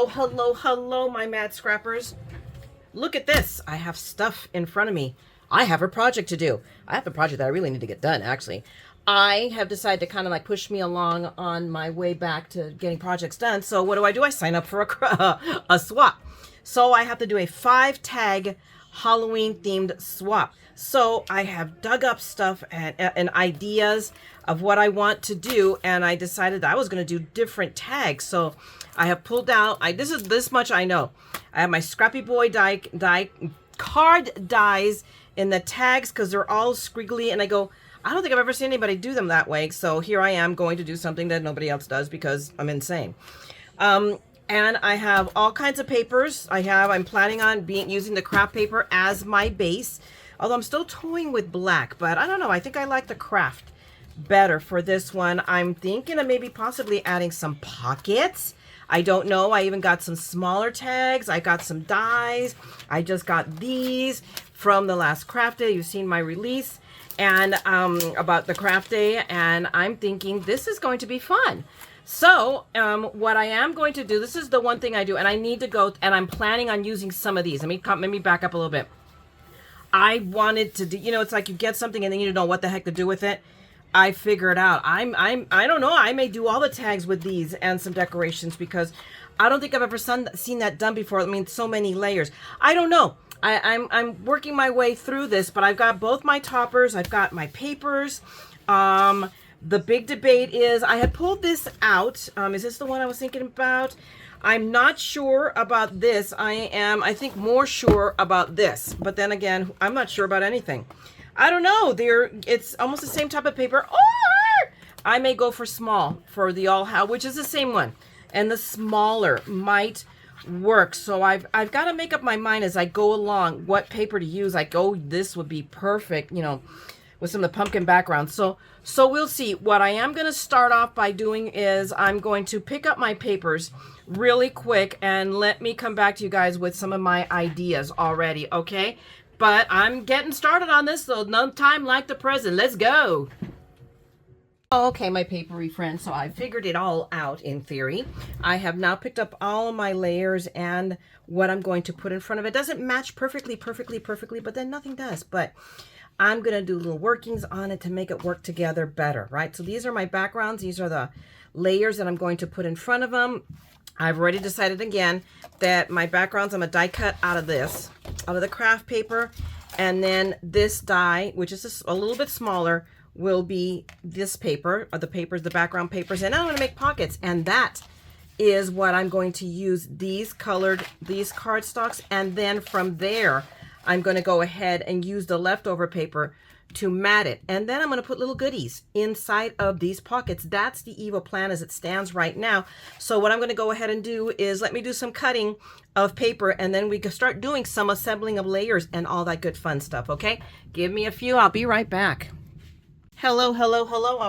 Hello, my mad scrappers. Look at this. I have stuff in front of me. I have a project to do. I have a project that I really need to get done, actually. I have decided to kind of like push me along on my way back to getting projects done. So what do? I sign up for a swap. So I have to do a 5-tag Halloween themed swap. So I have dug up stuff and ideas of what I want to do, and I decided I was going to do different tags. So I have pulled out, this much I know. I have my Scrappy Boy die card dies in the tags because they're all squiggly, and I don't think I've ever seen anybody do them that way. So here I am going to do something that nobody else does because I'm insane. And I have all kinds of papers. I'm planning on using the craft paper as my base. Although I'm still toying with black, but I don't know. I think I like the craft better for this one. I'm thinking of maybe possibly adding some pockets. I don't know. I even got some smaller tags. I got some dies. I just got these from the last craft day. You've seen my release and about the craft day, and I'm thinking this is going to be fun. So what I am going to do, this is the one thing I do, and I need to go, and I'm planning on using some of these. Let me back up a little bit. I wanted to do, it's like you get something and then you don't know what the heck to do with it. I figure it out. I don't know. I may do all the tags with these and some decorations because I don't think I've ever seen that done before. I mean, so many layers. I don't know. I'm working my way through this, but I've got both my toppers. I've got my papers. The big debate is I had pulled this out. Is this the one I was thinking about? I'm not sure about this. I think more sure about this. But then again, I'm not sure about anything. I don't know. It's almost the same type of paper. Or I may go for small for the all how, which is the same one. And the smaller might work. So I've got to make up my mind as I go along what paper to use. This would be perfect, with some of the pumpkin background. So we'll see. What I am going to start off by doing is I'm going to pick up my papers really quick and let me come back to you guys with some of my ideas already, okay? But I'm getting started on this, so no time like the present. Let's go. Okay, my papery friends, so I figured it all out in theory. I have now picked up all of my layers and what I'm going to put in front of it. It doesn't match perfectly, but then nothing does. But I'm going to do little workings on it to make it work together better, right? So these are my backgrounds. These are the layers that I'm going to put in front of them. I've already decided again that my backgrounds, I'm going to die cut out of the craft paper. And then this die, which is a little bit smaller, will be this paper, or the background papers. And I'm going to make pockets. And that is what I'm going to use these cardstocks. And then from there, I'm going to go ahead and use the leftover paper to mat it. And then I'm going to put little goodies inside of these pockets. That's the evil plan as it stands right now. So what I'm going to go ahead and do is let me do some cutting of paper, and then we can start doing some assembling of layers and all that good fun stuff, okay? Give me a few. I'll be right back. Hello.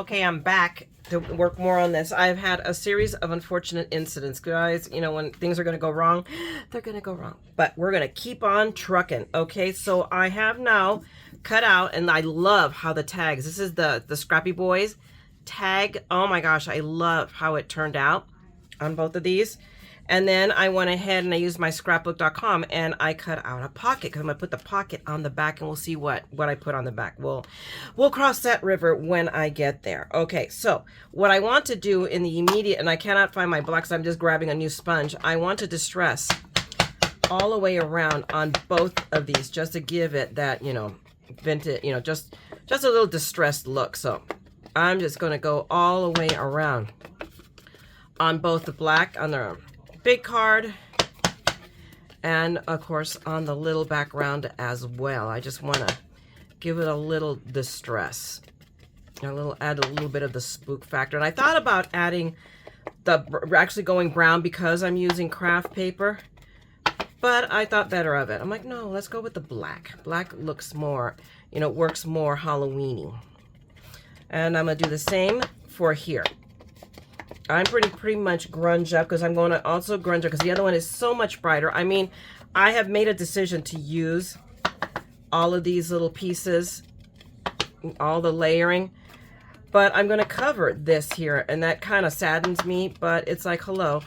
Okay, I'm back to work more on this. I've had a series of unfortunate incidents, guys. When things are going to go wrong, they're going to go wrong. But we're going to keep on trucking, okay? So I have now cut out, and I love how the tags, this is the Scrappy Boys tag. Oh my gosh, I love how it turned out on both of these. And then I went ahead and I used my scrapbook.com and I cut out a pocket because I'm going to put the pocket on the back, and we'll see what I put on the back. We'll cross that river when I get there. Okay, so what I want to do in the immediate, and I cannot find my blocks, I'm just grabbing a new sponge. I want to distress all the way around on both of these just to give it that, vintage, just a little distressed look. So I'm just going to go all the way around on both the black, on the big card, and of course on the little background as well. I just want to give it a little distress, add a little bit of the spook factor. And I thought about adding actually going brown because I'm using craft paper, but I thought better of it. I'm like, no, let's go with the black. Black looks more, works more Halloween-y. And I'm gonna do the same for here. I'm pretty much grunge up because I'm going to also grunge up because the other one is so much brighter. I mean, I have made a decision to use all of these little pieces, all the layering, but I'm going to cover this here, and that kind of saddens me, but it's like, hello,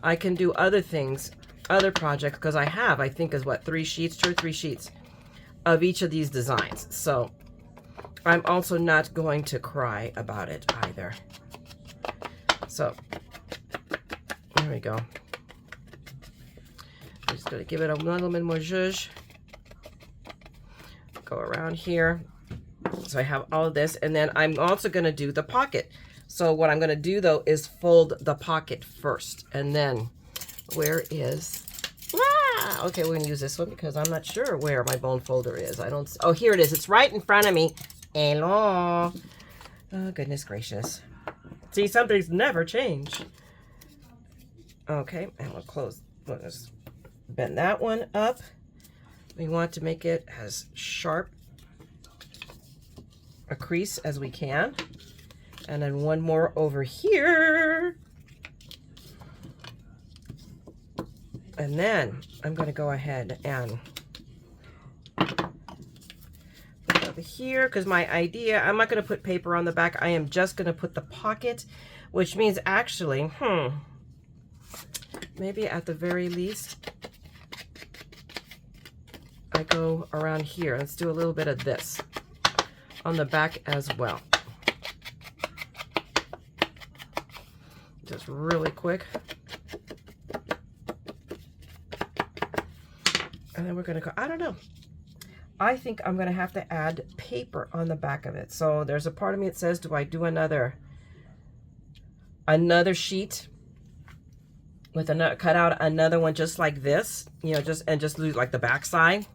I can do other things, other projects, because I have, I think, is what, 3 sheets, 2 or 3 sheets of each of these designs. So I'm also not going to cry about it either. So there we go. I'm just going to give it a little bit more zhuzh. Go around here. So I have all of this, and then I'm also going to do the pocket. So what I'm going to do though is fold the pocket first, and then where is, okay, we're going to use this one because I'm not sure where my bone folder is. I don't, oh, here it is. It's right in front of me. Hello. Oh, goodness gracious. See, some things never change. Okay, and we'll close, we'll just bend that one up. We want to make it as sharp a crease as we can. And then one more over here. And then I'm going to go ahead and put it over here, because my idea, I'm not going to put paper on the back. I am just going to put the pocket, which means actually, maybe at the very least, I go around here. Let's do a little bit of this on the back as well. Just really quick. And then we're going to go, I don't know. I think I'm going to have to add paper on the back of it. So there's a part of me that says, do I do another sheet with another, cut out another one just like this, you know, just lose like the back side.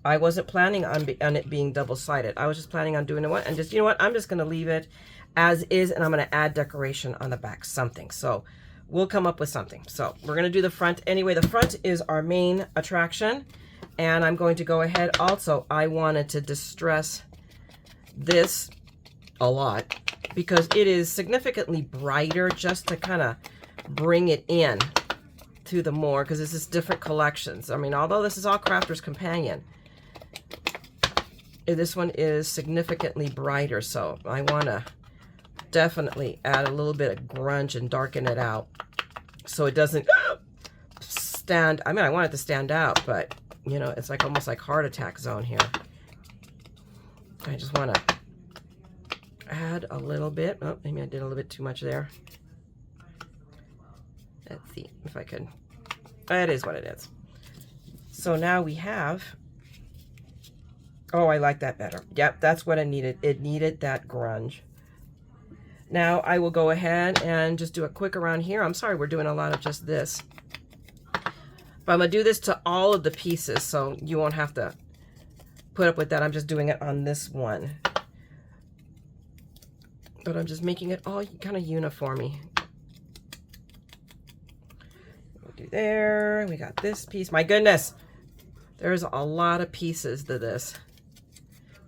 I wasn't planning on it being double-sided. I was just planning on doing one, and just, you know what, I'm just going to leave it as is, and I'm going to add decoration on the back, something. So we'll come up with something. So we're going to do the front. Anyway, the front is our main attraction, and I'm going to go ahead. Also, I wanted to distress this a lot because it is significantly brighter, just to kind of bring it in to the more, because this is different collections. I mean, although this is all Crafter's Companion, this one is significantly brighter, so I want to definitely add a little bit of grunge and darken it out so it doesn't stand. I mean, I want it to stand out, but you know, it's like almost like heart attack zone here. I just want to add a little bit. Oh, maybe I did a little bit too much there. Let's see if I can. That is what it is. So now we have, oh, I like that better. Yep, that's what I needed. It needed that grunge. Now I will go ahead and just do a quick around here. I'm sorry, we're doing a lot of just this. But I'm going to do this to all of the pieces, so you won't have to put up with that. I'm just doing it on this one. But I'm just making it all kind of uniformy. We'll do there. We got this piece. My goodness, there's a lot of pieces to this.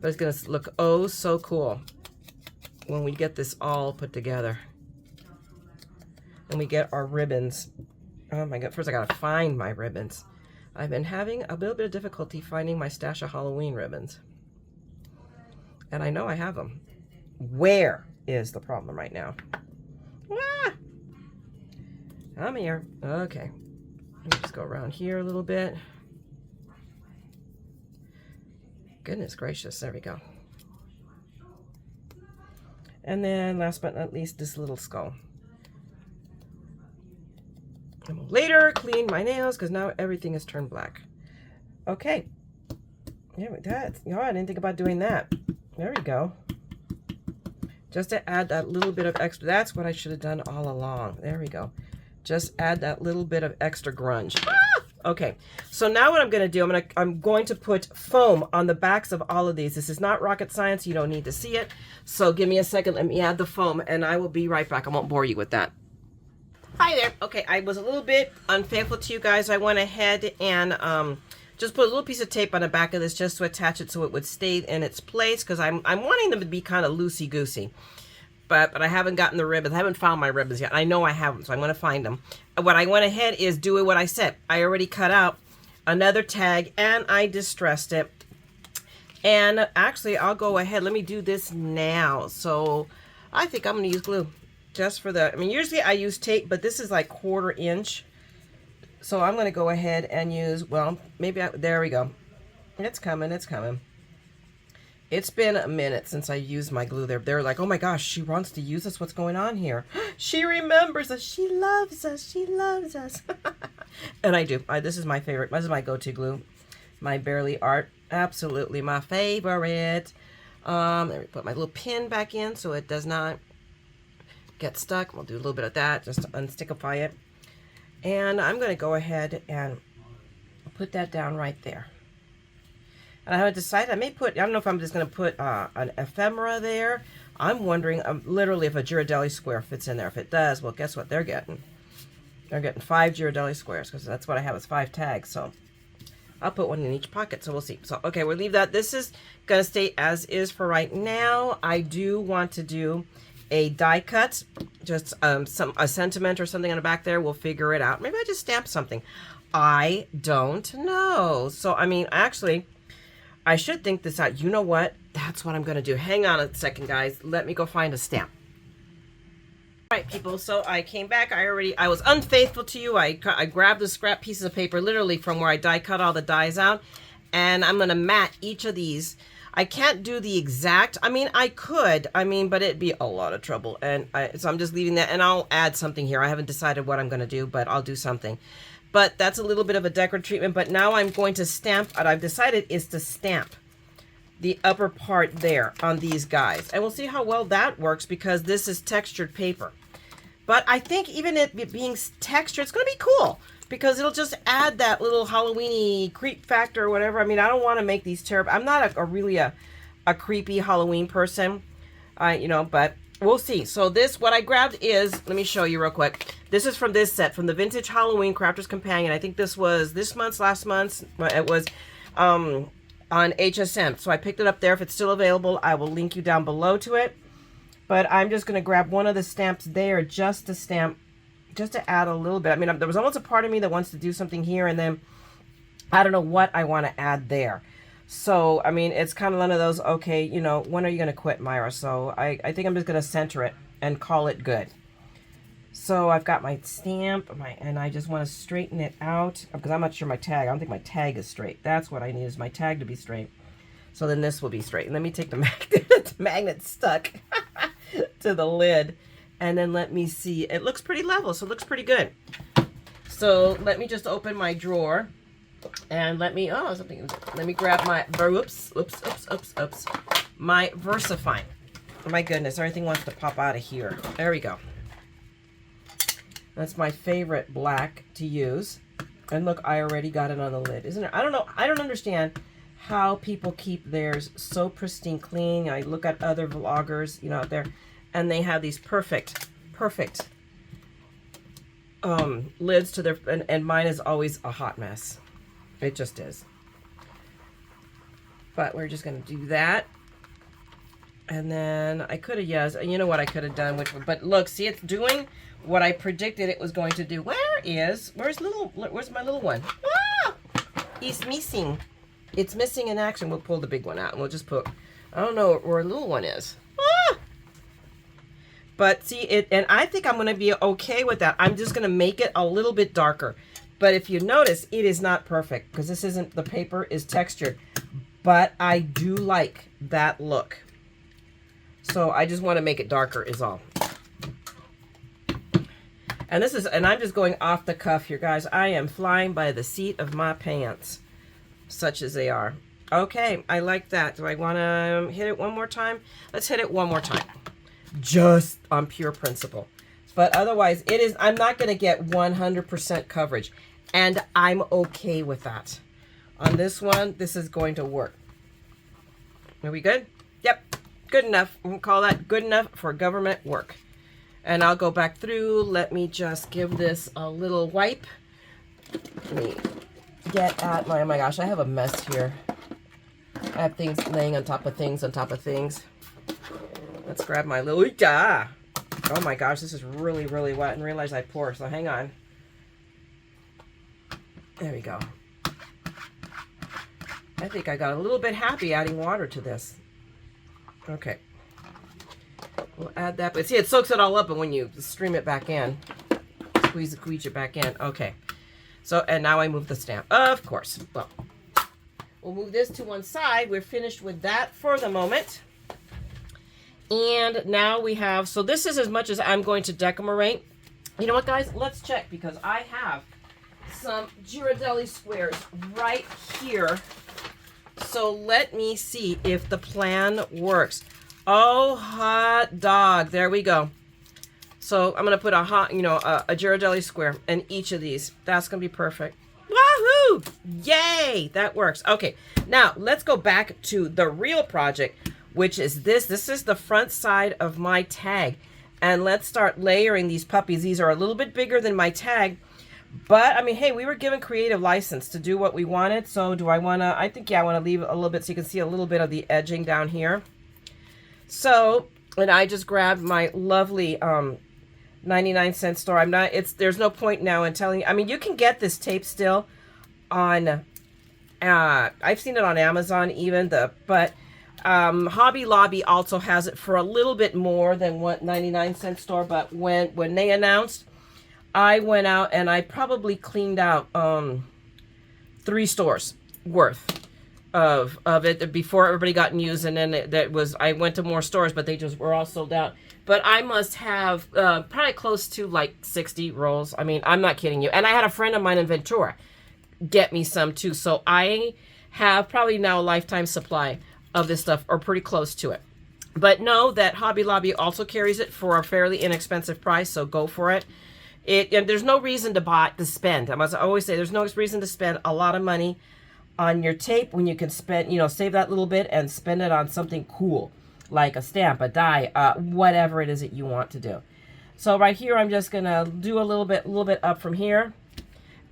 But it's going to look oh so cool when we get this all put together. And we get our ribbons. Oh my God, first I gotta find my ribbons. I've been having a little bit of difficulty finding my stash of Halloween ribbons. And I know I have them. Where is the problem right now? Ah! I'm here. Okay. Let me just go around here a little bit. Goodness gracious, there we go. And then last but not least, this little skull. I will later clean my nails because now everything is turned black. Okay. Yeah, that's, oh, I didn't think about doing that. There we go. Just to add that little bit of extra. That's what I should have done all along. There we go. Just add that little bit of extra grunge. Ah! Okay. So now what I'm going to do, I'm going to put foam on the backs of all of these. This is not rocket science. You don't need to see it. So give me a second. Let me add the foam and I will be right back. I won't bore you with that. Hi there. Okay, I was a little bit unfaithful to you guys. I went ahead and just put a little piece of tape on the back of this just to attach it so it would stay in its place, because I'm wanting them to be kind of loosey-goosey. But I haven't gotten the ribbons. I haven't found my ribbons yet. I know I haven't, so I'm going to find them. What I went ahead is doing what I said. I already cut out another tag and I distressed it. And actually, I'll go ahead. Let me do this now. So I think I'm going to use glue. just for the, I mean, usually I use tape, but this is like 1/4 inch. So I'm going to go ahead and use, well, maybe, there we go. It's coming, it's coming. It's been a minute since I used my glue there. They're like, oh my gosh, she wants to use us. What's going on here? She remembers us. She loves us. She loves us. And I do. This is my favorite. This is my go-to glue. My Barely Art. Absolutely my favorite. Let me put my little pin back in so it does not get stuck. We'll do a little bit of that just to unstickify it. And I'm going to go ahead and put that down right there. And I haven't decided. I may put, I don't know if I'm just going to put an ephemera there. I'm wondering literally if a Ghirardelli square fits in there. If it does, well, guess what they're getting? They're getting 5 Ghirardelli squares because that's what I have is 5 tags. So I'll put one in each pocket. So we'll see. So, okay, we'll leave that. This is going to stay as is for right now. I do want to do a die cut, just a sentiment or something on the back there. We'll figure it out. Maybe I just stamp something. I don't know. So, I mean, actually, I should think this out. You know what? That's what I'm going to do. Hang on a second, guys. Let me go find a stamp. All right, people. So I came back. I was unfaithful to you. I grabbed the scrap pieces of paper, literally from where I die cut all the dies out, and I'm going to mat each of these. I can't do the exact, I mean, I could, but it'd be a lot of trouble. And so I'm just leaving that, and I'll add something here. I haven't decided what I'm going to do, but I'll do something. But that's a little bit of a decorative treatment. But now I'm going to stamp, what I've decided is to stamp the upper part there on these guys. And we'll see how well that works because this is textured paper. But I think even it being textured, it's going to be cool. Because it'll just add that little Halloween-y creep factor or whatever. I mean, I don't want to make these terrible. I'm not really a creepy Halloween person, but we'll see. So what I grabbed is, let me show you real quick. This is from this set, from the Vintage Halloween Crafter's Companion. I think this was this month's, last month's. It was on HSM. So I picked it up there. If it's still available, I will link you down below to it. But I'm just going to grab one of the stamps there just to stamp, just to add a little bit. I mean, there was almost a part of me that wants to do something here, and then I don't know what I want to add there. So, I mean, it's kind of one of those, okay, when are you going to quit, Myra? So I think I'm just going to center it and call it good. So I've got my stamp, and I just want to straighten it out because I'm not sure my tag. I don't think my tag is straight. That's what I need, is my tag to be straight. So then this will be straight. And let me take the magnet. The magnet stuck to the lid. And then let me see. It looks pretty level, so it looks pretty good. So let me just open my drawer. And let me grab my, my VersaFine. Oh my goodness, everything wants to pop out of here. There we go. That's my favorite black to use. And look, I already got it on the lid. Isn't it? I don't know. I don't understand how people keep theirs so pristine clean. I look at other vloggers, out there, and they have these perfect lids to their, and mine is always a hot mess. It just is. But we're just going to do that. And then I could have, you know what I could have done, but look, see, it's doing what I predicted it was going to do. Where's my little one? Ah! He's missing. It's missing in action. We'll pull the big one out and we'll just put, I don't know where a little one is. Ah! But see it, and I think I'm going to be okay with that. I'm just going to make it a little bit darker. But if you notice, it is not perfect because this isn't, the paper is textured. But I do like that look. So I just want to make it darker is all. And I'm just going off the cuff here, guys. I am flying by the seat of my pants, such as they are. Okay, I like that. Do I want to hit it one more time? Let's hit it one more time. Just on pure principle. But otherwise, I'm not going to get 100% coverage. And I'm okay with that. On this one, this is going to work. Are we good? Yep. Good enough. We'll call that good enough for government work. And I'll go back through. Let me just give this a little wipe. Let me get at my, oh my gosh, I have a mess here. I have things laying on top of things on top of things. Let's grab my little, oh my gosh, this is really, really wet. And realize I pour, so hang on. There we go. I think I got a little bit happy adding water to this. Okay. We'll add that. But see, it soaks it all up, and when you stream it back in, squeeze it back in. Okay. So, and now I move the stamp. Of course. Well, we'll move this to one side. We're finished with that for the moment. And now we have, so this is as much as I'm going to decomerate. You know what, guys? Let's check, because I have some Ghirardelli squares right here. So let me see if the plan works. Oh, hot dog. There we go. So I'm going to put a Ghirardelli square in each of these. That's going to be perfect. Wahoo! Yay! That works. Okay, now let's go back to the real project, which is this. This is the front side of my tag. And let's start layering these puppies. These are a little bit bigger than my tag. But, I mean, hey, we were given creative license to do what we wanted. So do I want to, I think, yeah, I want to leave a little bit so you can see a little bit of the edging down here. So, and I just grabbed my lovely 99-cent store. There's no point now in telling you. I mean, you can get this tape still on, I've seen it on Amazon even, but Hobby Lobby also has it for a little bit more than what 99-cent store. But when they announced, I went out and I probably cleaned out 3 stores worth of it before everybody got news, and then I went to more stores, but they just were all sold out. But I must have probably close to like 60 rolls. I mean, I'm not kidding you. And I had a friend of mine in Ventura get me some too. So I have probably now a lifetime supply of this stuff, or pretty close to it. But know that Hobby Lobby also carries it for a fairly inexpensive price, so go for it. And there's no reason to spend. I must always say, there's no reason to spend a lot of money on your tape when you can spend, save that little bit and spend it on something cool, like a stamp, a die, whatever it is that you want to do. So right here, I'm just gonna do a little bit up from here,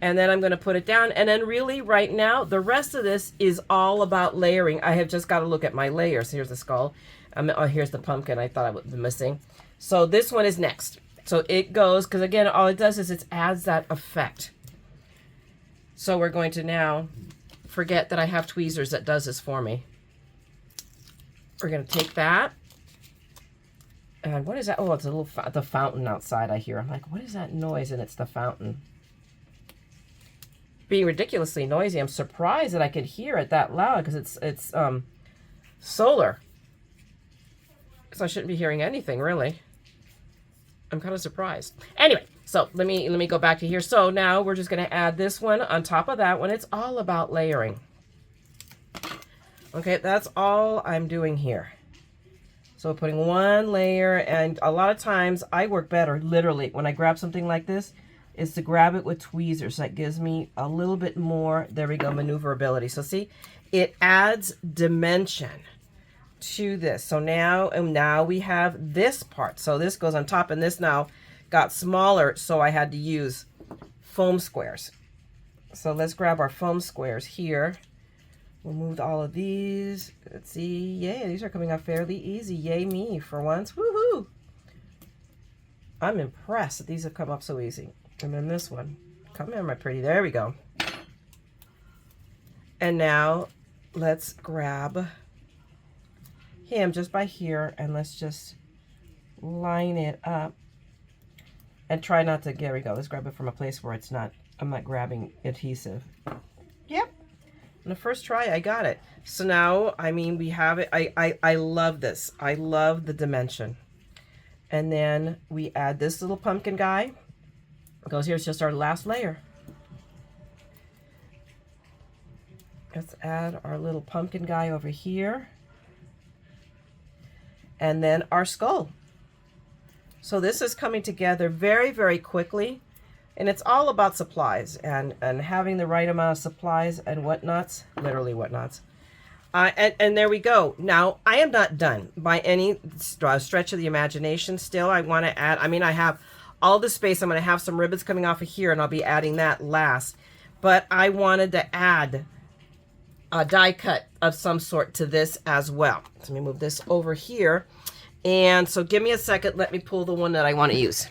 and then I'm gonna put it down. And then really right now, the rest of this is all about layering. I have just got to look at my layers. Here's the skull. Here's the pumpkin I thought I was missing. So this one is next. So it goes, because again, all it does is it adds that effect. So we're going to now forget that I have tweezers that does this for me. We're going to take that. And what is that? Oh, it's a little the fountain outside, I hear. I'm like, what is that noise? And it's the fountain. Being ridiculously noisy. I'm surprised that I could hear it that loud, because it's solar. So I shouldn't be hearing anything, really. I'm kind of surprised. Anyway, so let me go back to here. So now we're just going to add this one on top of that one. It's all about layering. Okay, that's all I'm doing here. So putting one layer, and a lot of times I work better, literally, when I grab something like this, is to grab it with tweezers. That gives me a little bit more, there we go, maneuverability. So see, it adds dimension to this. So now we have this part. So this goes on top, and this now got smaller, so I had to use foam squares. So let's grab our foam squares here. We'll move all of these. Let's see. Yay, these are coming out fairly easy. Yay me for once. Woohoo! I'm impressed that these have come up so easy. And then this one. Come here, my pretty. There we go. And now let's grab him just by here, and let's just line it up and try not to, there we go. Let's grab it from a place where I'm not grabbing adhesive. Yep. On the first try, I got it. So now, I mean, we have it. I love this. I love the dimension. And then we add this little pumpkin guy. It goes here. It's just our last layer. Let's add our little pumpkin guy over here. And then our skull. So this is coming together very, very quickly. And it's all about supplies and having the right amount of supplies and whatnots, literally whatnots. And there we go. Now, I am not done by any stretch of the imagination. Still, I want to add, I mean, I have all the space. I'm going to have some ribbons coming off of here, and I'll be adding that last. But I wanted to add a die cut of some sort to this as well. So let me move this over here. And so give me a second. Let me pull the one that I want to use.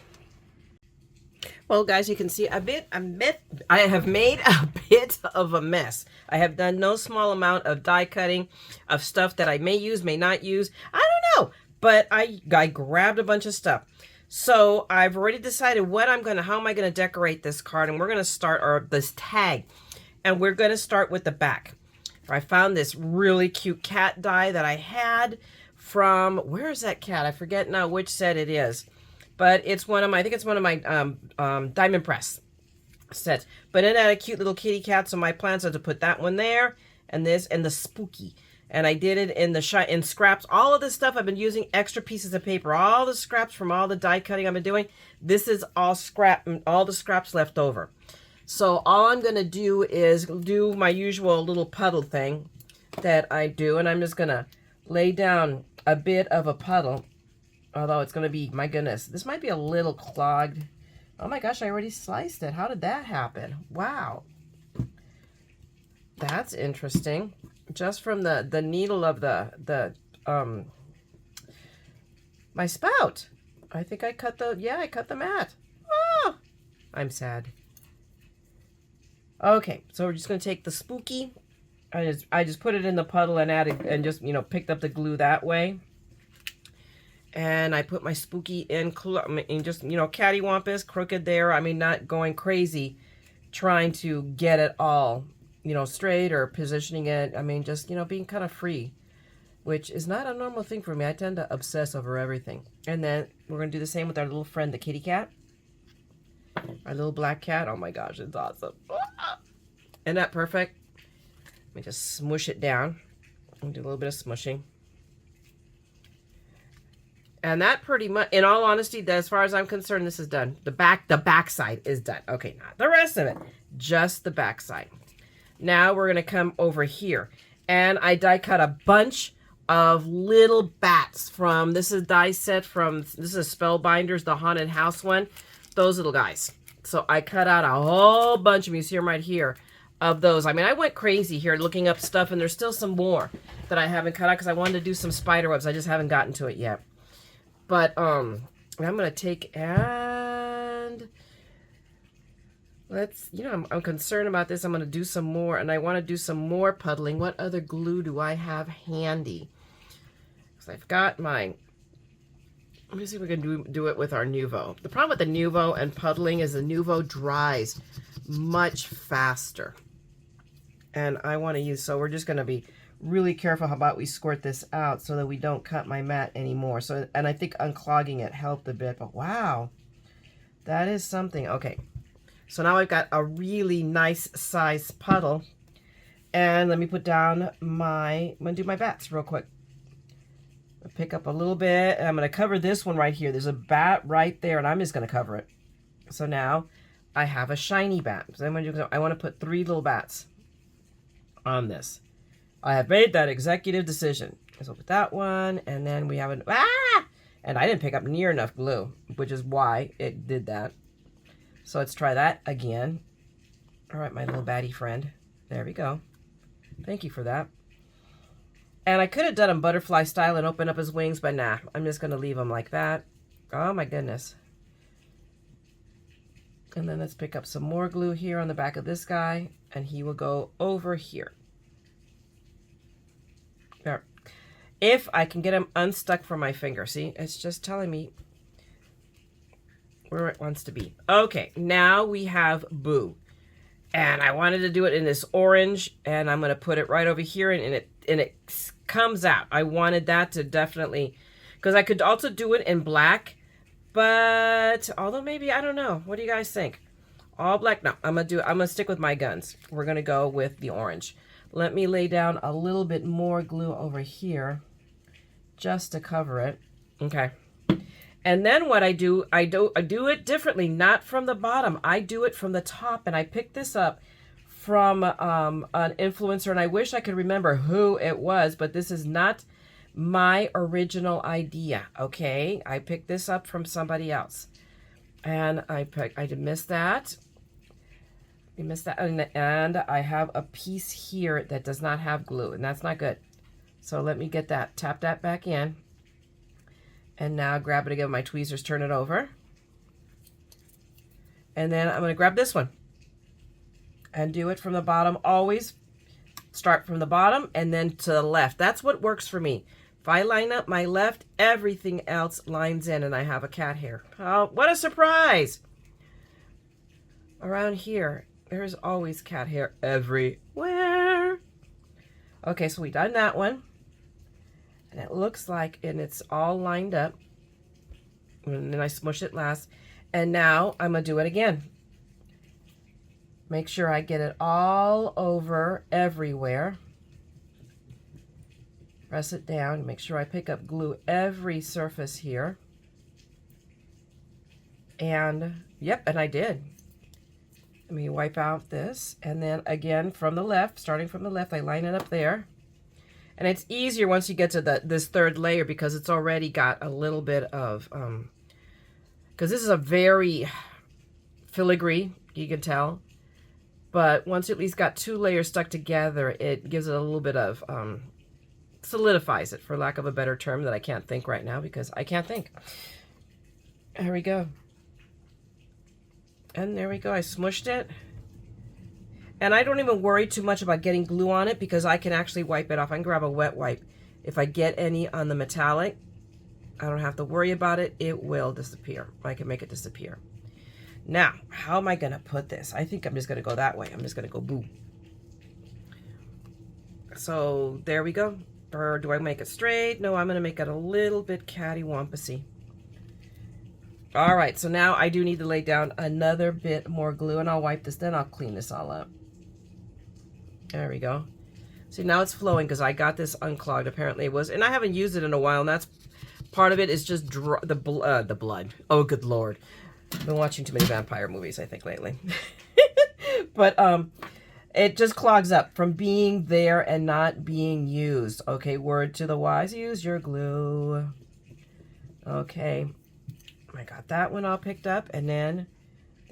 Well, guys, you can see I have made a bit of a mess. I have done no small amount of die cutting of stuff that I may use, may not use. I don't know. But I grabbed a bunch of stuff. So I've already decided how am I going to decorate this card, and we're going to start, or this tag, and we're going to start with the back. I found this really cute cat die that I had from, where is that cat? I forget now which set it is, but it's one of my, I think it's one of my Diamond Press sets. But it had a cute little kitty cat, so my plans are to put that one there, and this, and the spooky. And I did it in scraps. All of this stuff, I've been using extra pieces of paper. All the scraps from all the die cutting I've been doing. This is all scrap, all the scraps left over. So all I'm going to do is do my usual little puddle thing that I do. And I'm just going to lay down a bit of a puddle. Although it's going to be, my goodness, this might be a little clogged. Oh my gosh, I already sliced it. How did that happen? Wow. That's interesting. Just from the needle of my spout. I think I cut I cut the mat. Oh, I'm sad. Okay, so we're just gonna take the spooky. I just put it in the puddle and added, and just, you know, picked up the glue that way. And I put my spooky in just, you know, cattywampus, crooked there. I mean, not going crazy, trying to get it all, you know, straight or positioning it. I mean, just, you know, being kind of free, which is not a normal thing for me. I tend to obsess over everything. And then we're going to do the same with our little friend, the kitty cat. Our little black cat. Oh my gosh, it's awesome. Isn't that perfect? Let me just smush it down and do a little bit of smushing. And that pretty much, in all honesty, as far as I'm concerned, this is done. The back side is done. Okay, not the rest of it, just the back side. Now we're going to come over here, and I die cut a bunch of little bats from, this is die set from, this is Spellbinders, the haunted house one, those little guys. So I cut out a whole bunch of them. You see them right here, of those. I mean, I went crazy here looking up stuff, and there's still some more that I haven't cut out because I wanted to do some spider webs. I just haven't gotten to it yet. But I'm going to take, and let's, you know, I'm concerned about this. I'm going to do some more, and I want to do some more puddling. What other glue do I have handy? Because I've got my, let me see if we can do it with our Nuvo. The problem with the Nuvo and puddling is the Nuvo dries much faster. And I want to use, so we're just going to be really careful how about we squirt this out so that we don't cut my mat anymore. So, and I think unclogging it helped a bit, but wow, that is something. Okay, so now I've got a really nice size puddle, and let me put down I'm gonna do my bats real quick. I'll pick up a little bit, and I'm gonna cover this one right here. There's a bat right there, and I'm just gonna cover it. So now I have a shiny bat. So I want to put 3 little bats on this. I have made that executive decision. So with that one, and then we have and I didn't pick up near enough glue, which is why it did that. So let's try that again. All right, my little baddie friend. There we go. Thank you for that. And I could have done him butterfly style and opened up his wings, but nah, I'm just going to leave him like that. Oh my goodness. And then let's pick up some more glue here on the back of this guy, and he will go over here. There. If I can get him unstuck from my finger. See, it's just telling me where it wants to be. Okay, now we have Boo. And I wanted to do it in this orange, and I'm going to put it right over here, and it comes out. I wanted that to definitely, because I could also do it in black, but although maybe, I don't know. What do you guys think? All black? No, I'm going to stick with my guns. We're going to go with the orange. Let me lay down a little bit more glue over here just to cover it. Okay. And then what I do it differently, not from the bottom. I do it from the top, and I picked this up from an influencer, and I wish I could remember who it was, but this is not my original idea, okay? I picked this up from somebody else. And I missed that. You missed that. And I have a piece here that does not have glue, and that's not good. So let me get that, tap that back in. And now grab it again with my tweezers, turn it over. And then I'm going to grab this one and do it from the bottom. Always start from the bottom and then to the left. That's what works for me. If I line up my left, everything else lines in and I have a cat hair. Oh, what a surprise! Around here, there's always cat hair everywhere. Okay, so we done that one. And it looks like, and it's all lined up. And then I smush it last. And now I'm going to do it again. Make sure I get it all over everywhere. Press it down. Make sure I pick up glue every surface here. And, yep, and I did. Let me wipe out this. And then again from the left, starting from the left, I line it up there. And it's easier once you get to this third layer because it's already got a little bit of, because this is a very filigree, you can tell. But once you at least got 2 layers stuck together, it gives it a little bit of, solidifies it, for lack of a better term that I can't think right now because I can't think. There we go. And there we go. I smushed it. And I don't even worry too much about getting glue on it because I can actually wipe it off. I can grab a wet wipe. If I get any on the metallic, I don't have to worry about it. It will disappear. I can make it disappear. Now, how am I going to put this? I think I'm just going to go that way. I'm just going to go boom. So there we go. Or do I make it straight? No, I'm going to make it a little bit cattywampusy. All right, so now I do need to lay down another bit more glue, and I'll wipe this, then I'll clean this all up. There we go. See, now it's flowing because I got this unclogged. Apparently it was, and I haven't used it in a while, and that's part of it is just the blood. Oh, good Lord. I've been watching too many vampire movies, I think, lately. But it just clogs up from being there and not being used. Okay, word to the wise, use your glue. Okay. I got that one all picked up, and then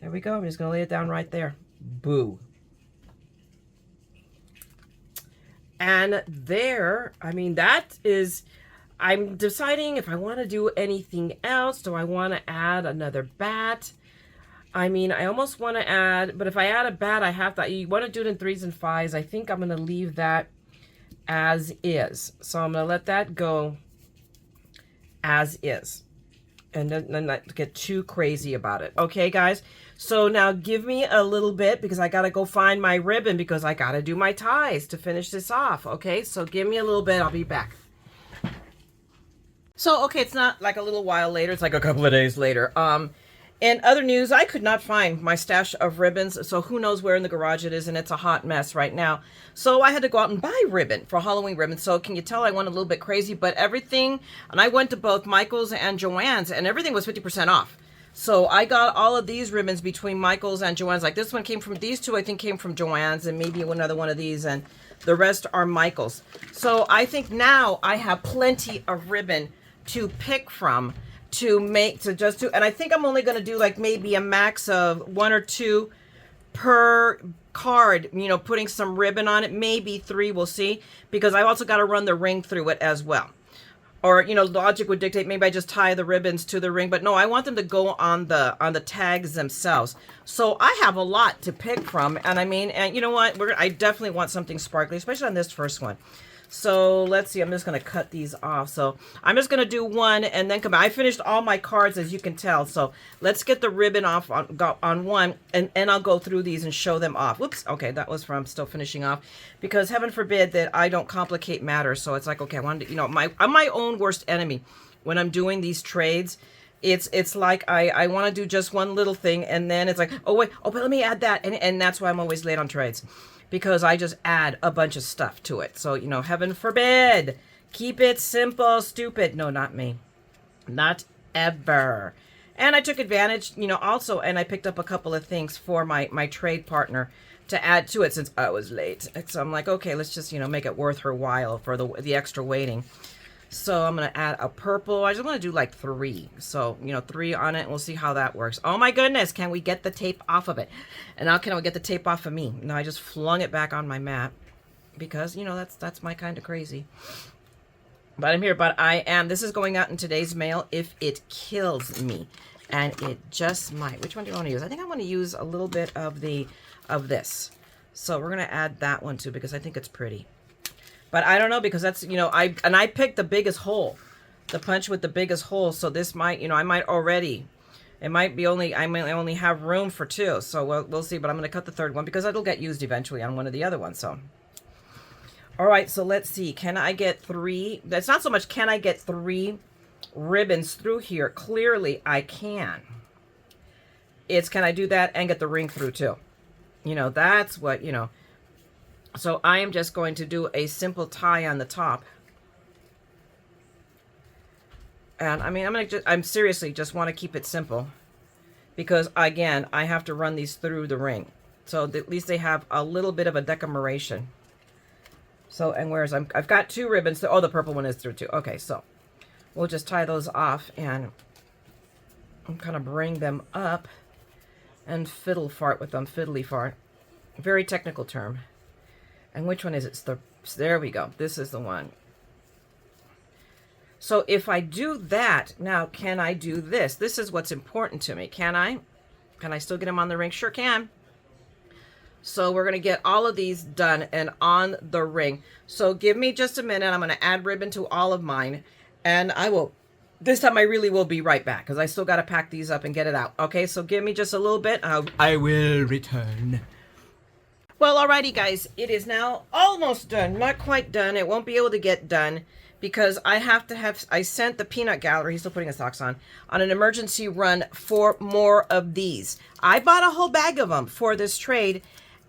there we go. I'm just going to lay it down right there. Boo. And there, I mean, that is, I'm deciding if I want to do anything else. Do I want to add another bat? I mean, I almost want to add, but if I add a bat, I have to, you want to do it in 3s and 5s. I think I'm going to leave that as is. So I'm going to let that go as is. And then not get too crazy about it. Okay, guys? So now give me a little bit because I got to go find my ribbon because I got to do my ties to finish this off. Okay, so give me a little bit. I'll be back. So, okay, it's not like a little while later. It's like a couple of days later. In other news, I could not find my stash of ribbons, so who knows where in the garage it is, and it's a hot mess right now. So I had to go out and buy ribbon for Halloween ribbon. So can you tell I went a little bit crazy, but everything, and I went to both Michael's and Joann's, and everything was 50% off. So I got all of these ribbons between Michael's and Joann's. Like this one came from, these two I think came from Joann's, and maybe another one of these, and the rest are Michael's. So I think now I have plenty of ribbon to pick from. And I think I'm only going to do like maybe a max of 1 or 2 per card, you know, putting some ribbon on it, maybe 3, we'll see, because I also got to run the ring through it as well. Or, you know, logic would dictate maybe I just tie the ribbons to the ring, but no, I want them to go on the tags themselves. So I have a lot to pick from, and I mean, and you know what, I definitely want something sparkly, especially on this first one. So let's see, I'm just going to cut these off. So I'm just going to do one and then come back. I finished all my cards, as you can tell. So let's get the ribbon off on one, and I'll go through these and show them off. Whoops. Okay, that was from still finishing off, because heaven forbid that I don't complicate matters. So it's like, okay, I wanted to, you know, I'm my own worst enemy when I'm doing these trades. It's like I want to do just one little thing, and then it's like, oh wait, oh, but let me add that. And that's why I'm always late on trades. Because I just add a bunch of stuff to it. So, you know, heaven forbid. Keep it simple, stupid. No, not me. Not ever. And I took advantage, you know, also, and I picked up a couple of things for my trade partner to add to it since I was late. So I'm like, okay, let's just, you know, make it worth her while for the extra waiting. So I'm going to add a purple. I just want to do like 3. So, you know, 3 on it, and we'll see how that works. Oh my goodness, can we get the tape off of it? And now can we get the tape off of me? No, I just flung it back on my mat because, you know, that's my kind of crazy. But I'm here, but I am. This is going out in today's mail if it kills me. And it just might. Which one do you want to use? I think I want to use a little bit of this. So we're going to add that one too because I think it's pretty. But I don't know, because that's, you know, I picked the biggest hole, the punch with the biggest hole. So this might, you know, I might only have room for 2. So we'll see. But I'm going to cut the third one because it'll get used eventually on one of the other ones. So, all right. So let's see. Can I get 3? That's not so much can I get 3 ribbons through here. Clearly I can. It's can I do that and get the ring through too? You know, that's what, you know. So I am just going to do a simple tie on the top. And I mean, I'm seriously just want to keep it simple, because again, I have to run these through the ring. So at least they have a little bit of a decoration. So, and I've got 2 ribbons. Oh, the purple one is through too. Okay, so we'll just tie those off and kind of bring them up and fiddle fart with them. Fiddly fart. Very technical term. And which one is it? There we go. This is the one. So if I do that, now can I do this? This is what's important to me. Can I? Can I still get them on the ring? Sure can. So we're going to get all of these done and on the ring. So give me just a minute. I'm going to add ribbon to all of mine. And I will, this time I really will be right back, because I still got to pack these up and get it out. Okay, so give me just a little bit. I will return. Well, alrighty guys, it is now almost done. Not quite done. It won't be able to get done because I sent the peanut gallery, he's still putting his socks on an emergency run for more of these. I bought a whole bag of them for this trade,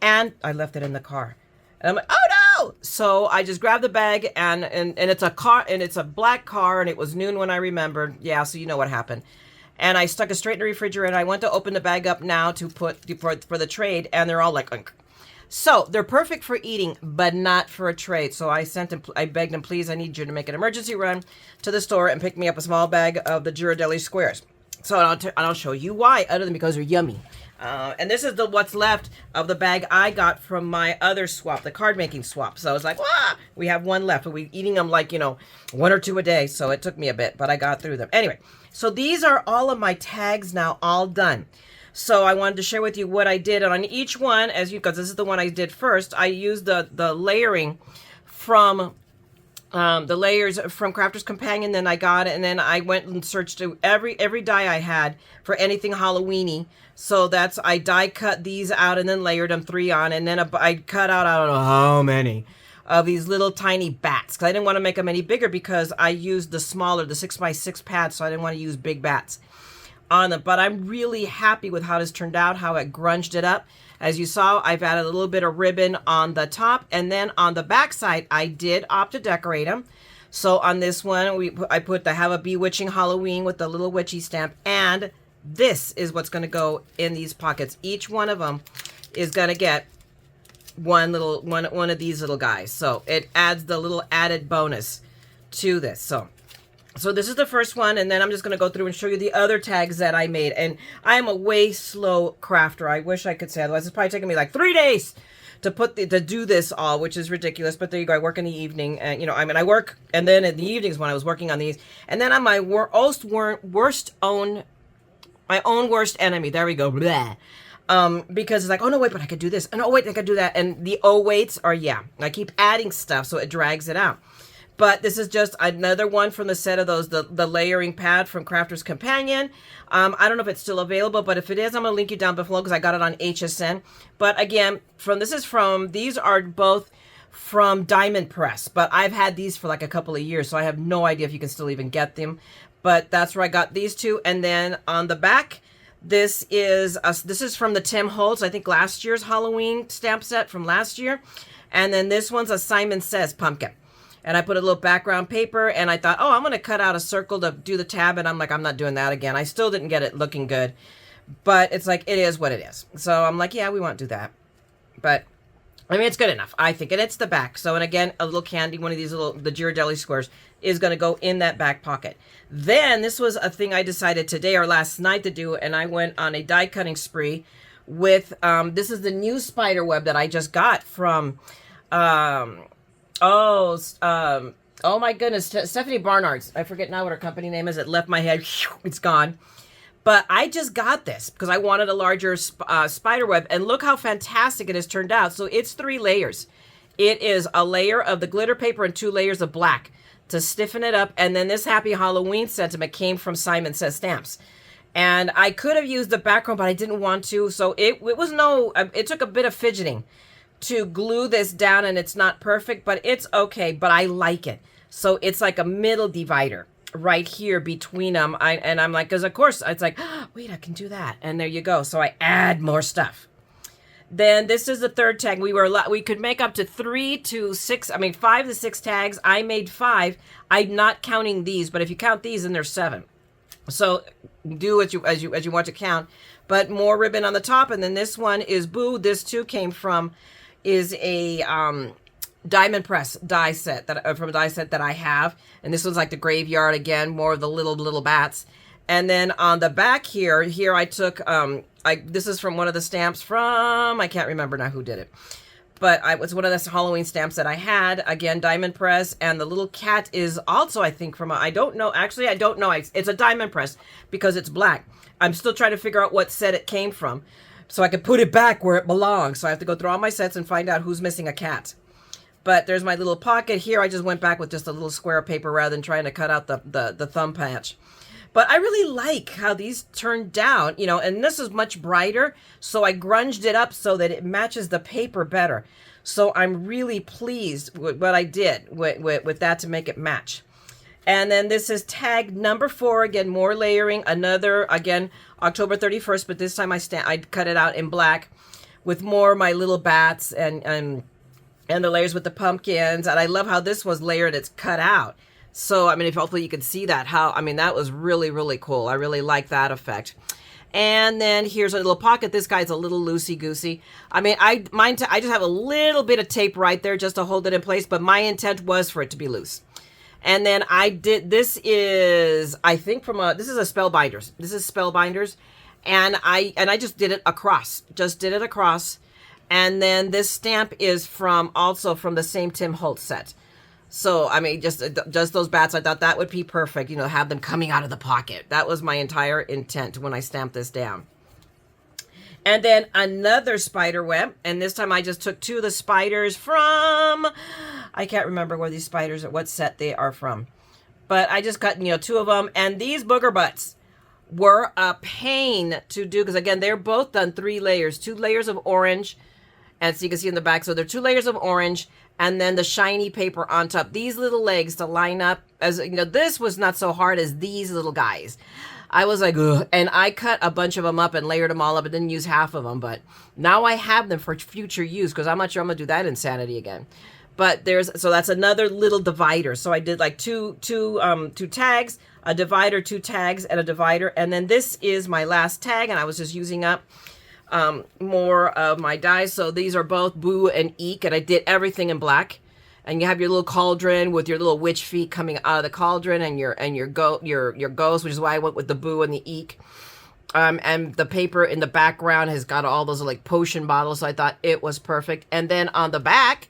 and I left it in the car. And I'm like, oh no! So I just grabbed the bag, and it's a car, and it's a black car, and it was noon when I remembered. Yeah, so you know what happened. And I stuck it straight in the refrigerator. I went to open the bag up now to put for the trade, and they're all like, unk. So they're perfect for eating, but not for a trade. So I begged him, please, I need you to make an emergency run to the store and pick me up a small bag of the Ghirardelli squares. So I'll show you why, other than because they're yummy. And this is what's left of the bag I got from my other swap, the card making swap. So I was like, we have one left. We're eating them like, you know, 1 or 2 a day. So it took me a bit, but I got through them. Anyway, so these are all of my tags now all done. So I wanted to share with you what I did. And on each one, because this is the one I did first, I used the layering from the layers from Crafter's Companion. Then I got it, and then I went and searched every die I had for anything Halloweeny. So I die cut these out and then layered them 3 on, and then I cut out I don't know how many of these little tiny bats, because I didn't want to make them any bigger because I used the smaller, the 6x6 pads, so I didn't want to use big bats on them. But I'm really happy with how this turned out, how it grunged it up. As you saw, I've added a little bit of ribbon on the top, and then on the back side, I did opt to decorate them. So on this one, I put the Have a Bewitching Halloween with the little witchy stamp, and this is what's going to go in these pockets. Each one of them is going to get one of these little guys. So it adds the little added bonus to this. So this is the first one, and then I'm just going to go through and show you the other tags that I made. And I am a way slow crafter. I wish I could say otherwise. It's probably taking me like 3 days to do this all, which is ridiculous. But there you go. I work in the evening, and you know, I mean, I work, and then in the evenings when I was working on these, and then on my my own worst enemy. There we go. Blah. Because it's like, oh no, wait, but I could do this, and oh wait, I could do that, and the oh waits are, yeah, I keep adding stuff, so it drags it out. But this is just another one from the set of those, the layering pad from Crafter's Companion. I don't know if it's still available, but if it is, I'm going to link you down below because I got it on HSN. But again, these are both from Diamond Press, but I've had these for like a couple of years, so I have no idea if you can still even get them. But that's where I got these two. And then on the back, this is from the Tim Holtz, I think last year's Halloween stamp set from last year. And then this one's a Simon Says pumpkin. And I put a little background paper, and I thought, oh, I'm going to cut out a circle to do the tab. And I'm like, I'm not doing that again. I still didn't get it looking good. But it's like, it is what it is. So I'm like, yeah, we won't do that. But, I mean, it's good enough, I think. And it's the back. So, and again, a little candy, one of these the Ghirardelli squares, is going to go in that back pocket. Then, this was a thing I decided today or last night to do, and I went on a die cutting spree with, this is the new spider web that I just got from, oh my goodness, Stephanie Barnard's. I forget now what her company name is. It left my head. It's gone. But I just got this because I wanted a larger spider web. And look how fantastic it has turned out. So it's 3 layers. It is a layer of the glitter paper and 2 layers of black to stiffen it up. And then this Happy Halloween sentiment came from Simon Says Stamps. And I could have used the background, but I didn't want to. So it was no, it took a bit of fidgeting to glue this down, and it's not perfect, but it's okay. But I like it. So it's like a middle divider right here between them. And I'm like, because of course, it's like, oh, wait, I can do that. And there you go. So I add more stuff. Then this is the third tag. We could make up to 5 to 6 tags. I made 5. I'm not counting these, but if you count these, then there's 7. So do as you want to count. But more ribbon on the top, and then this one is Boo. This too came from is a Diamond Press die set from a die set that I have, and this one's like the graveyard again, more of the little bats. And then on the back here I took this is from one of the stamps from, I can't remember now who did it, but it was one of the Halloween stamps that I had, again Diamond Press, and the little cat is also I think from I don't know, it's a Diamond Press because it's black. I'm still trying to figure out what set it came from so I could put it back where it belongs. So I have to go through all my sets and find out who's missing a cat. But there's my little pocket here. I just went back with just a little square of paper rather than trying to cut out the thumb patch. But I really like how these turned down, you know, and this is much brighter. So I grunged it up so that it matches the paper better. So I'm really pleased with what I did with that to make it match. And then this is tag number 4. Again, more layering. Another, again, October 31st. But this time I cut it out in black with more of my little bats and the layers with the pumpkins. And I love how this was layered. It's cut out. So, I mean, hopefully you can see that. That was really, really cool. I really like that effect. And then here's a little pocket. This guy's a little loosey-goosey. I mean, I just have a little bit of tape right there just to hold it in place. But my intent was for it to be loose. And then this is a Spellbinders. This is Spellbinders. And I just did it across. And then this stamp is also from the same Tim Holtz set. So, I mean, just those bats, I thought that would be perfect, you know, have them coming out of the pocket. That was my entire intent when I stamped this down. And then another spider web, and this time I just took 2 of the spiders from, I can't remember where these spiders are, what set they are from. But I just cut, 2 of them, and these booger butts were a pain to do, because again, they're both done 3 layers, 2 layers of orange, and so you can see in the back, so they're 2 layers of orange, and then the shiny paper on top. These little legs to line up, as this was not so hard as these little guys. I was like, ugh. And I cut a bunch of them up and layered them all up and didn't use half of them, but now I have them for future use because I'm not sure I'm gonna do that insanity again. But so that's another little divider. So I did like two tags, a divider, 2 tags, and a divider. And then this is my last tag, and I was just using up more of my dies. So these are both Boo and Eek, and I did everything in black. And you have your little cauldron with your little witch feet coming out of the cauldron, and your ghost, which is why I went with the Boo and the Eek. And the paper in the background has got all those like potion bottles, so I thought it was perfect. And then on the back,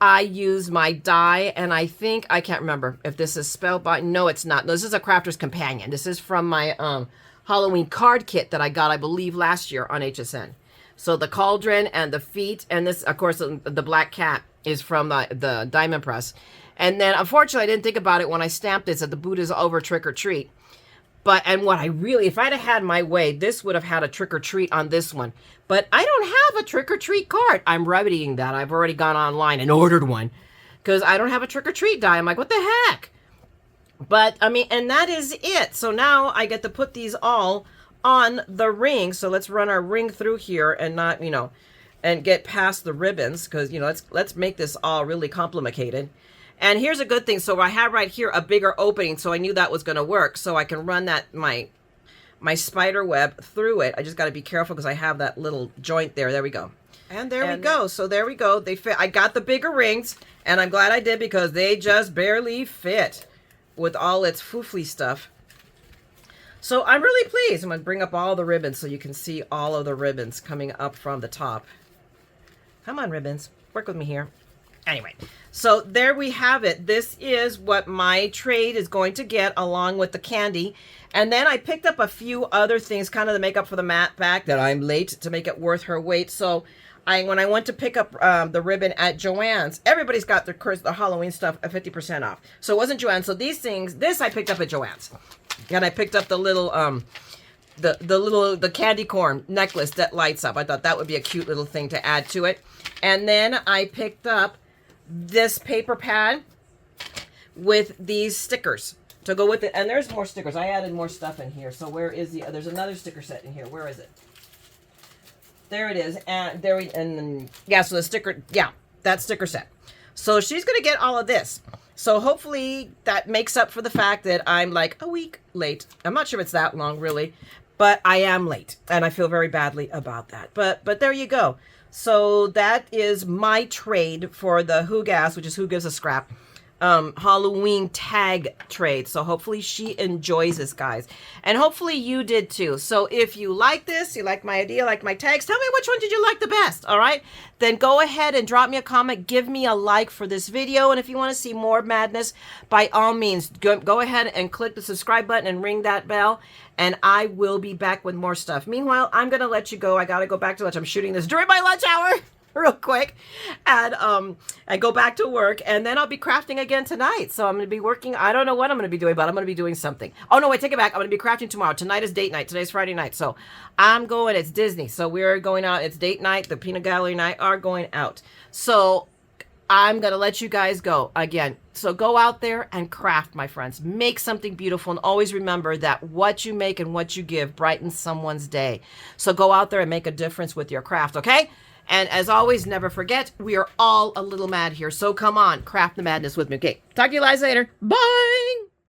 I used my die, and I can't remember if this is Spellbind. No, it's not. No, this is a Crafter's Companion. This is from my Halloween card kit that I got, I believe, last year on HSN. So the cauldron and the feet, and this, of course, the black cat is from the Diamond Press. And then, unfortunately, I didn't think about it when I stamped this that the Buddha's over trick or treat. If I'd have had my way, this would have had a trick or treat on this one. But I don't have a trick or treat card. I'm remedying that. I've already gone online and ordered one because I don't have a trick or treat die. I'm like, what the heck? But, I mean, and that is it. So now I get to put these all on the ring. So let's run our ring through here and not, and get past the ribbons because, let's make this all really complicated. And here's a good thing. So I have right here a bigger opening, so I knew that was going to work. So I can run my spider web through it. I just got to be careful because I have that little joint there. There we go. And there we go. So there we go. They fit. I got the bigger rings, and I'm glad I did because they just barely fit with all its foofly stuff. So I'm really pleased. I'm going to bring up all the ribbons so you can see all of the ribbons coming up from the top. Come on, ribbons. Work with me here. Anyway, so there we have it. This is what my trade is going to get along with the candy. And then I picked up a few other things kind of to make up for the matte back that I'm late to make it worth her wait. So when I went to pick up the ribbon at Joann's, everybody's got the Halloween stuff at 50% off. So it wasn't Joann's. So these things, this I picked up at Joann's. And I picked up the little the candy corn necklace that lights up. I thought that would be a cute little thing to add to it. And then I picked up this paper pad with these stickers to go with it. And there's more stickers. I added more stuff in here. So where is there's another sticker set in here. Where is it? There it is. And so the sticker, that sticker set. So she's going to get all of this. So hopefully that makes up for the fact that I'm like a week late. I'm not sure it's that long really, but I am late and I feel very badly about that. But there you go. So that is my trade for the WHOGAS, which is Who Gives a Scrap, Halloween tag trade. So hopefully she enjoys this, guys, and hopefully you did too. So if you like this, you like my idea, like my tags, tell me which one did you like the best. All right, then go ahead and drop me a comment, give me a like for this video, and if you want to see more madness, by all means go ahead and click the subscribe button and ring that bell, and I will be back with more stuff. Meanwhile, I'm gonna let you go. I gotta go back to lunch. I'm shooting this during my lunch hour real quick, and I go back to work, and then I'll be crafting again tonight. So I'm going to be working. I don't know what I'm going to be doing, but I'm going to be doing something. Oh no, wait, take it back. I'm going to be crafting tomorrow. Tonight is date night. Today's Friday night. So I'm going, it's Disney. So we're going out. It's date night. The peanut gallery and I are going out. So I'm going to let you guys go again. So go out there and craft, my friends. Make something beautiful, and always remember that what you make and what you give brightens someone's day. So go out there and make a difference with your craft, okay? And as always, never forget, we are all a little mad here. So come on, craft the madness with me. Okay, talk to you guys later. Bye!